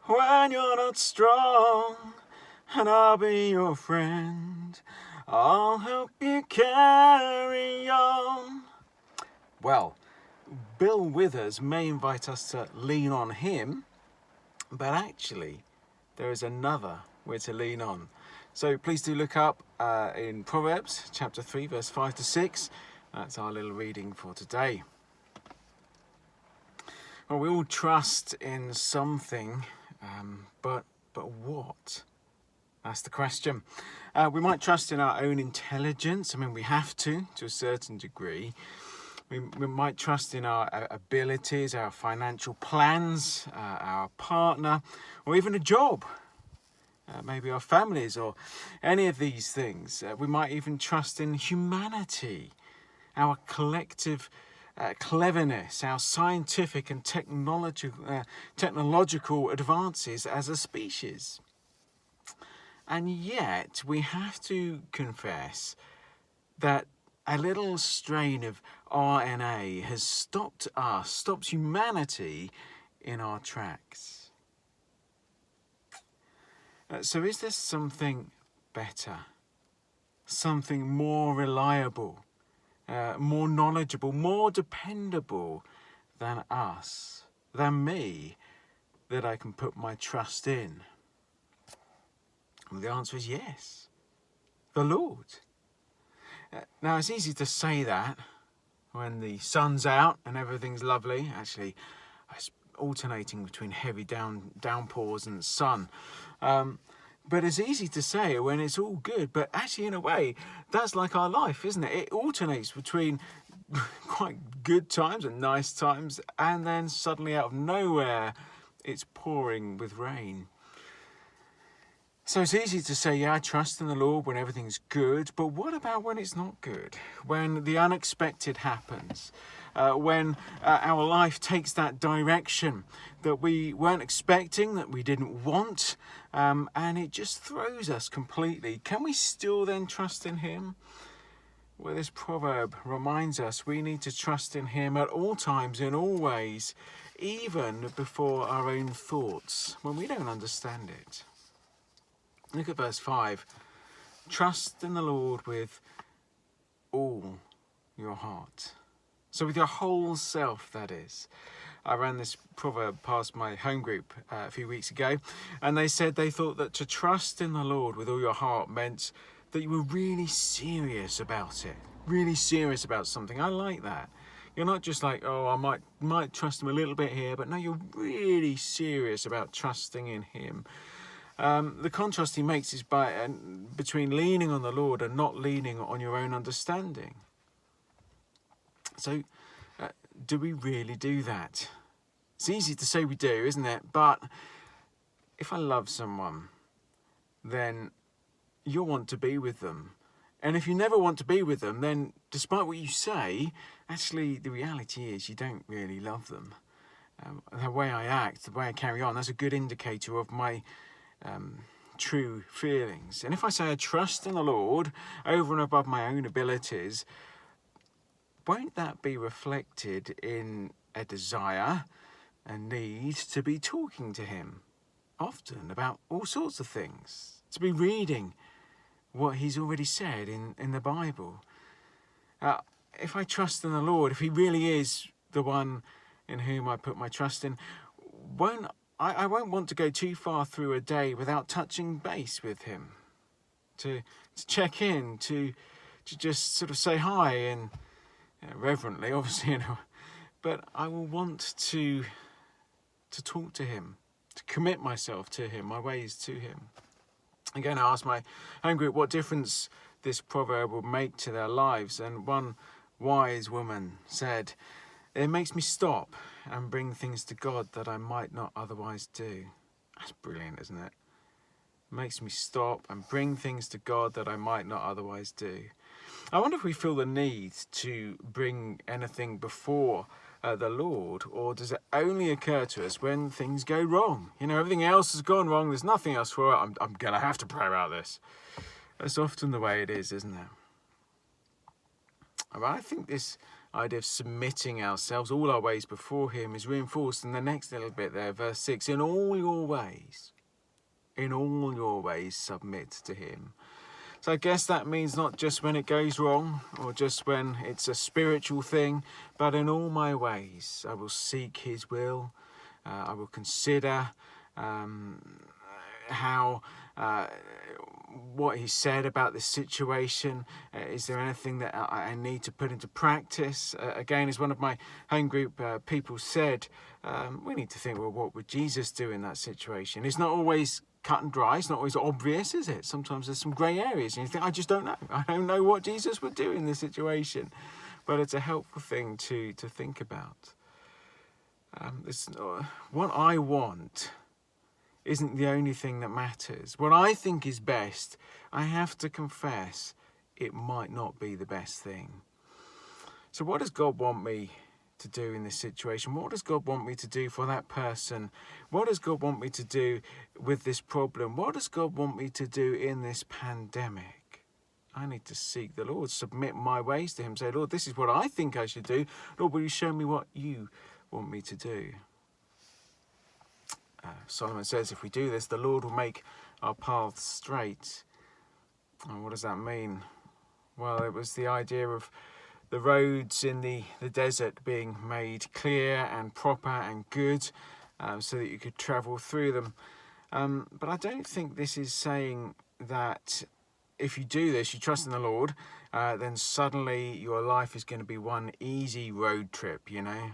when you're not strong, and I'll be your friend. I'll help you carry on. Well, Bill Withers may invite us to lean on him, but actually there is another we're to lean on. So please do look up in Proverbs chapter 3 verse 5 to 6. That's our little reading for today. Well, we all trust in something, but what? That's the question. We might trust in our own intelligence. I mean, we have to a certain degree. We might trust in our abilities, our financial plans, our partner, or even a job. Maybe our families or any of these things. We might even trust in humanity, our collective cleverness, our scientific and technological advances as a species. And yet we have to confess that a little strain of RNA has stopped humanity in our tracks. So is there something better, something more reliable, more knowledgeable, more dependable than us, than me, that I can put my trust in? Well, the answer is yes, the Lord. Now, it's easy to say that when the sun's out and everything's lovely. Actually, it's alternating between heavy downpours and sun. But it's easy to say when it's all good. But actually, in a way, that's like our life, isn't it? It alternates between quite good times and nice times, and then suddenly out of nowhere, it's pouring with rain. So it's easy to say, yeah, I trust in the Lord when everything's good, but what about when it's not good? When the unexpected happens? When our life takes that direction that we weren't expecting, that we didn't want, and it just throws us completely. Can we still then trust in Him? Well, this proverb reminds us we need to trust in Him at all times, in all ways, even before our own thoughts, when we don't understand it. Look at verse 5. Trust in the Lord with all your heart. So with your whole self, that is. I ran this proverb past my home group a few weeks ago, and they said they thought that to trust in the Lord with all your heart meant that you were really serious about it, really serious about something. I like that. You're not just like, oh, I might trust Him a little bit here, but no, you're really serious about trusting in Him. The contrast he makes is between leaning on the Lord and not leaning on your own understanding. So, do we really do that? It's easy to say we do, isn't it? But if I love someone, then you'll want to be with them. And if you never want to be with them, then despite what you say, actually the reality is you don't really love them. The way I act, the way I carry on, that's a good indicator of my true feelings. And if I say I trust in the Lord over and above my own abilities, won't that be reflected in a desire, a need to be talking to Him often about all sorts of things, to be reading what He's already said in the Bible? If I trust in the Lord, if He really is the one in whom I put my trust in, I won't want to go too far through a day without touching base with Him, to check in, to just sort of say hi and reverently, obviously, but I will want to talk to Him, to commit myself to Him, my ways to Him. Again, I asked my home group what difference this proverb will make to their lives, and one wise woman said, "It makes me stop and bring things to God that I might not otherwise do." That's brilliant, isn't it? It makes me stop and bring things to God that I might not otherwise do. I wonder if we feel the need to bring anything before the Lord, or does it only occur to us when things go wrong? Everything else has gone wrong, there's nothing else for it, I'm going to have to pray about this. That's often the way it is, isn't it? I think this idea of submitting ourselves, all our ways before him, is reinforced in the next little bit there, verse 6. In all your ways submit to him. So I guess that means not just when it goes wrong or just when it's a spiritual thing, but in all my ways I will seek his will. I will consider what he said about this situation. Is there anything that I need to put into practice? Again, as one of my home group people said, we need to think, well, what would Jesus do in that situation? It's not always cut and dry. It's not always obvious, is it? Sometimes there's some grey areas and you think, I just don't know. I don't know what Jesus would do in this situation. But it's a helpful thing to think about. What I want isn't the only thing that matters. What I think is best, I have to confess, it might not be the best thing. So what does God want me to do in this situation? What does God want me to do for that person? What does God want me to do with this problem? What does God want me to do in this pandemic? I need to seek the Lord, submit my ways to him, say, Lord, this is what I think I should do. Lord, will you show me what you want me to do? Solomon says if we do this, the Lord will make our paths straight. And what does that mean? Well, it was the idea of the roads in the desert being made clear and proper and good so that you could travel through them. But I don't think this is saying that if you do this, you trust in the Lord, then suddenly your life is going to be one easy road trip, you know.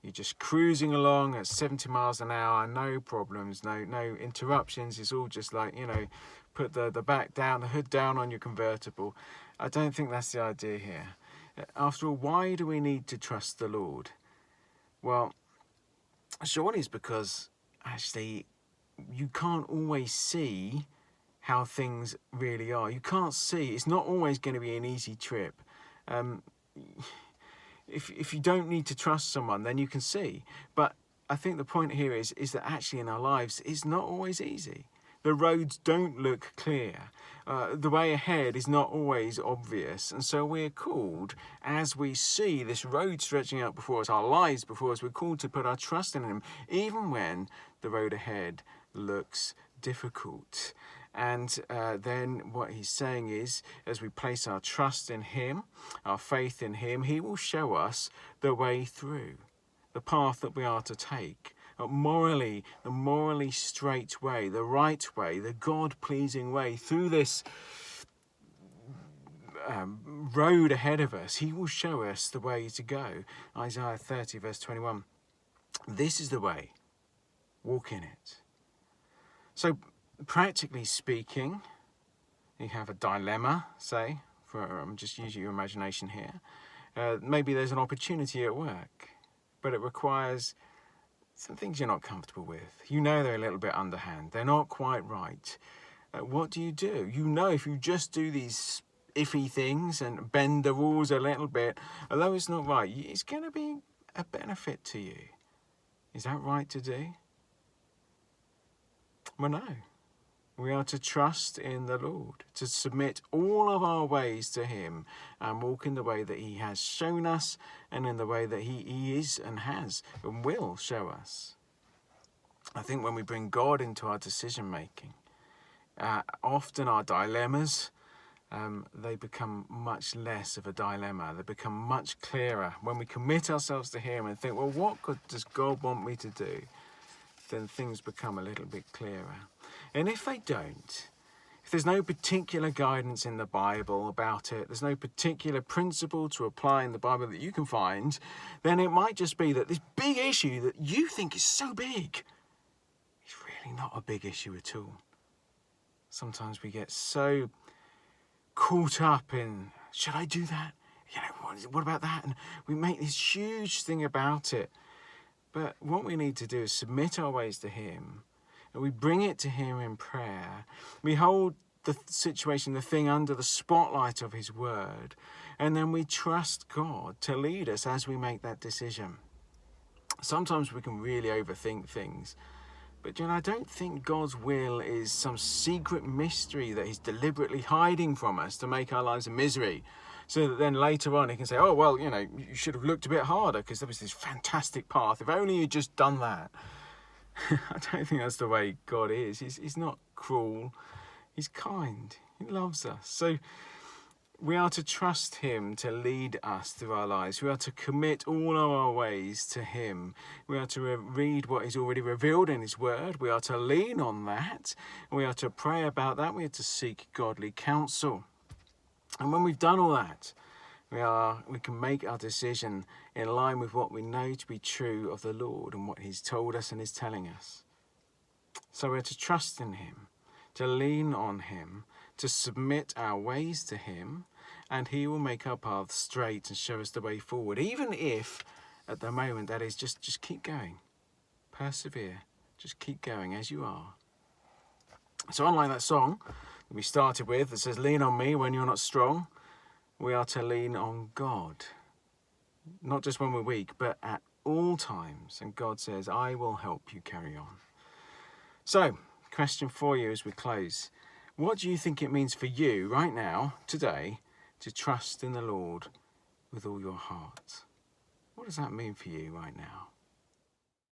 You're just cruising along at 70 miles an hour, no problems, no interruptions. It's all just like, you know, put the back down, the hood down on your convertible. I don't think that's the idea here. After all, why do we need to trust the Lord? Well, surely it's because actually you can't always see how things really are. You can't see. It's not always going to be an easy trip. If you don't need to trust someone, then you can see. But I think the point here is that actually in our lives, it's not always easy. The roads don't look clear. The way ahead is not always obvious. And so we're called, as we see this road stretching out before us, our lives before us, we're called to put our trust in him, even when the road ahead looks difficult. And then what he's saying is, as we place our trust in him, our faith in him, he will show us the way through, the path that we are to take. The morally straight way, the right way, the God-pleasing way through this road ahead of us. He will show us the way to go. Isaiah 30 verse 21. This is the way. Walk in it. So practically speaking, you have a dilemma, say, I'm just using your imagination here. Maybe there's an opportunity at work, but it requires some things you're not comfortable with. You know they're a little bit underhand. They're not quite right. What do? You know if you just do these iffy things and bend the rules a little bit, although it's not right, it's going to be a benefit to you. Is that right to do? Well, no. We are to trust in the Lord, to submit all of our ways to him and walk in the way that he has shown us and in the way that he is and has and will show us. I think when we bring God into our decision making, often our dilemmas, they become much less of a dilemma. They become much clearer. When we commit ourselves to him and think, well, what does God want me to do? Then things become a little bit clearer. And if they don't, if there's no particular guidance in the Bible about it, there's no particular principle to apply in the Bible that you can find, then it might just be that this big issue that you think is so big is really not a big issue at all. Sometimes we get so caught up in, should I do that? You know, what about that? And we make this huge thing about it. But what we need to do is submit our ways to him, and we bring it to him in prayer. We hold the situation, the thing, under the spotlight of his word, and then we trust God to lead us as we make that decision. Sometimes we can really overthink things, but you know, I don't think God's will is some secret mystery that he's deliberately hiding from us to make our lives a misery, so that then later on he can say, oh, well, you know, you should have looked a bit harder because there was this fantastic path. If only you'd just done that. I don't think that's the way God is. He's not cruel. He's kind. He loves us. So we are to trust him to lead us through our lives. We are to commit all of our ways to him. We are to read what he's already revealed in his word. We are to lean on that. We are to pray about that. We are to seek godly counsel. And when we've done all that, we can make our decision in line with what we know to be true of the Lord and what he's told us and is telling us. So we're to trust in him, to lean on him, to submit our ways to him, and he will make our paths straight and show us the way forward. Even if at the moment that is just keep going, persevere, just keep going as you are. So unlike that song that we started with that says, lean on me when you're not strong, we are to lean on God, not just when we're weak, but at all times. And God says, I will help you carry on. So, question for you as we close. What do you think it means for you right now, today, to trust in the Lord with all your heart? What does that mean for you right now?